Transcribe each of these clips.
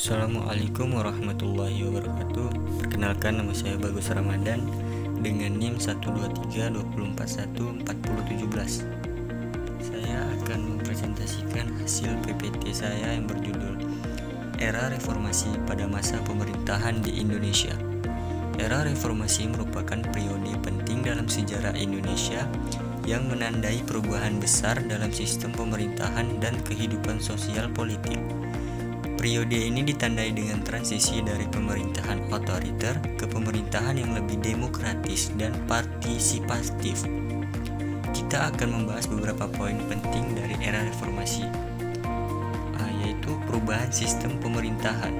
Assalamualaikum warahmatullahi wabarakatuh. Perkenalkan, nama saya Bagus Ramadan dengan NIM 12324144017. Saya akan mempresentasikan hasil PPT saya yang berjudul Era Reformasi pada Masa Pemerintahan di Indonesia. Era reformasi merupakan periode penting dalam sejarah Indonesia yang menandai perubahan besar dalam sistem pemerintahan dan kehidupan sosial politik. Periode ini ditandai dengan transisi dari pemerintahan otoriter ke pemerintahan yang lebih demokratis dan partisipatif. Kita akan membahas beberapa poin penting dari era reformasi, yaitu perubahan sistem pemerintahan.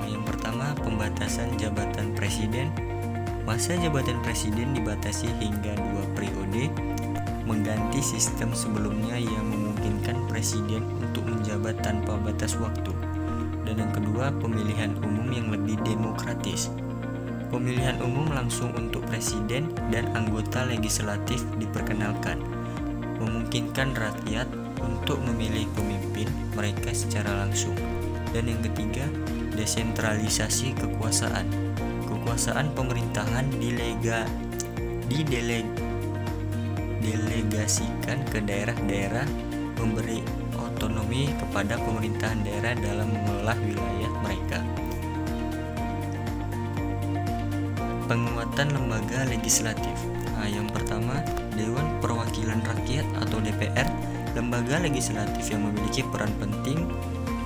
Yang pertama, pembatasan jabatan presiden. Masa jabatan presiden dibatasi hingga 2 periode, mengganti sistem sebelumnya yang memungkinkan presiden untuk menjabat tanpa batas waktu. Dan yang kedua, pemilihan umum yang lebih demokratis. Pemilihan umum langsung untuk presiden dan anggota legislatif diperkenalkan, memungkinkan rakyat untuk memilih pemimpin mereka secara langsung. Dan yang ketiga, desentralisasi kekuasaan. Kekuasaan pemerintahan didelegasikan ke daerah-daerah, memberi otonomi kepada pemerintahan daerah dalam mengelola wilayah mereka. Penguatan lembaga legislatif. Yang pertama, Dewan Perwakilan Rakyat atau DPR, lembaga legislatif yang memiliki peran penting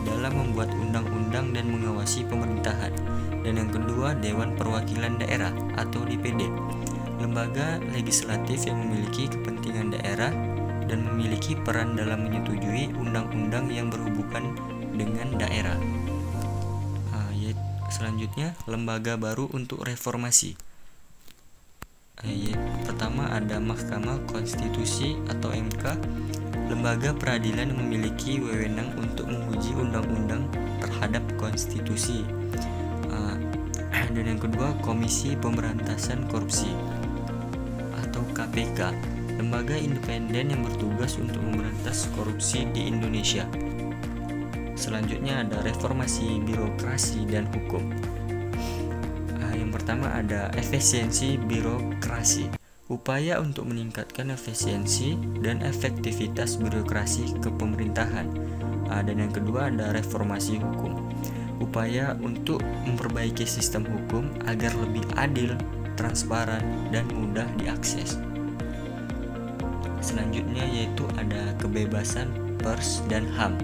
dalam membuat undang-undang dan mengawasi pemerintahan. Dan yang kedua, Dewan Perwakilan Daerah atau DPD, lembaga legislatif yang memiliki kepentingan daerah dan memiliki peran dalam menyetujui undang-undang yang berhubungan dengan daerah. Selanjutnya, lembaga baru untuk reformasi. Pertama ada Mahkamah Konstitusi atau MK, lembaga peradilan yang memiliki wewenang untuk menguji undang-undang terhadap konstitusi. Dan yang kedua, Komisi Pemberantasan Korupsi atau KPK, lembaga independen yang bertugas untuk memberantas korupsi di Indonesia. Selanjutnya ada reformasi birokrasi dan hukum. Yang pertama ada efisiensi birokrasi, upaya untuk meningkatkan efisiensi dan efektivitas birokrasi kepemerintahan. Dan yang kedua ada reformasi hukum, upaya untuk memperbaiki sistem hukum agar lebih adil, transparan, dan mudah diakses. Selanjutnya yaitu ada kebebasan pers dan HAM.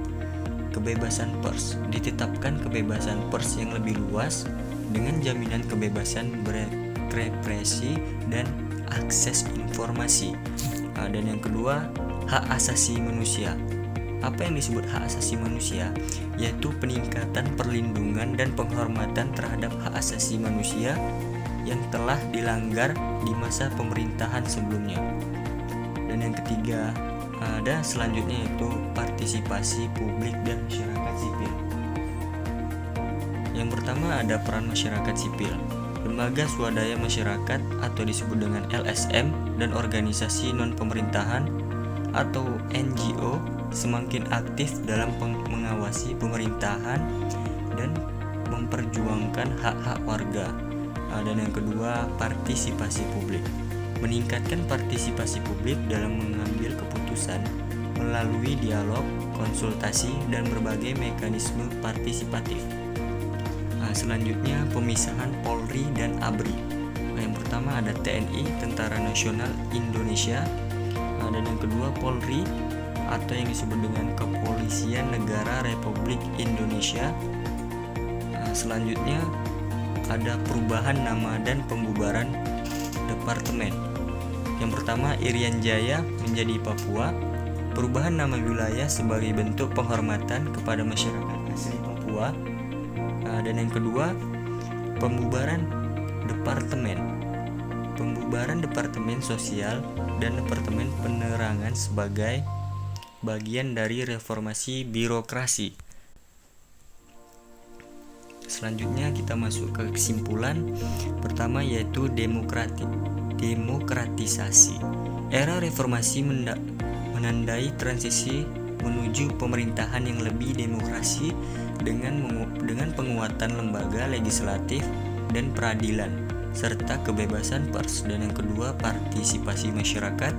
Kebebasan pers, ditetapkan kebebasan pers yang lebih luas dengan jaminan kebebasan berekspresi dan akses informasi. Dan yang kedua, hak asasi manusia. Apa yang disebut hak asasi manusia? Yaitu peningkatan perlindungan dan penghormatan terhadap hak asasi manusia yang telah dilanggar di masa pemerintahan sebelumnya. Dan yang ketiga, ada selanjutnya yaitu partisipasi publik dan masyarakat sipil. Yang pertama ada peran masyarakat sipil. Lembaga swadaya masyarakat atau disebut dengan LSM dan organisasi non-pemerintahan atau NGO semakin aktif dalam mengawasi pemerintahan dan memperjuangkan hak-hak warga. Dan yang kedua, partisipasi publik. Meningkatkan partisipasi publik dalam mengambil keputusan melalui dialog, konsultasi, dan berbagai mekanisme partisipatif. Selanjutnya, pemisahan Polri dan ABRI. Yang pertama ada TNI, Tentara Nasional Indonesia, dan yang kedua Polri atau yang disebut dengan Kepolisian Negara Republik Indonesia. Selanjutnya ada perubahan nama dan pembubaran departemen. Yang pertama, Irian Jaya menjadi Papua, perubahan nama wilayah sebagai bentuk penghormatan kepada masyarakat asli Papua. Dan yang kedua, pembubaran departemen sosial dan departemen penerangan sebagai bagian dari reformasi birokrasi. Selanjutnya kita masuk ke kesimpulan. Pertama yaitu demokratisasi. Era reformasi menandai transisi menuju pemerintahan yang lebih demokrasi dengan penguatan lembaga legislatif dan peradilan serta kebebasan pers. Dan yang kedua, partisipasi masyarakat,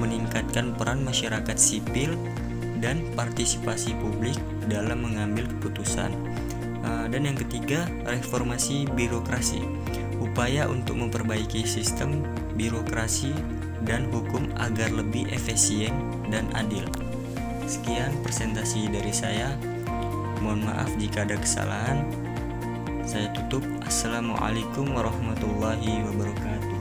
meningkatkan peran masyarakat sipil dan partisipasi publik dalam mengambil keputusan. Dan yang ketiga, reformasi birokrasi, upaya untuk memperbaiki sistem birokrasi dan hukum agar lebih efisien dan adil. Sekian presentasi dari saya. Mohon maaf jika ada kesalahan. Saya tutup. Assalamualaikum warahmatullahi wabarakatuh.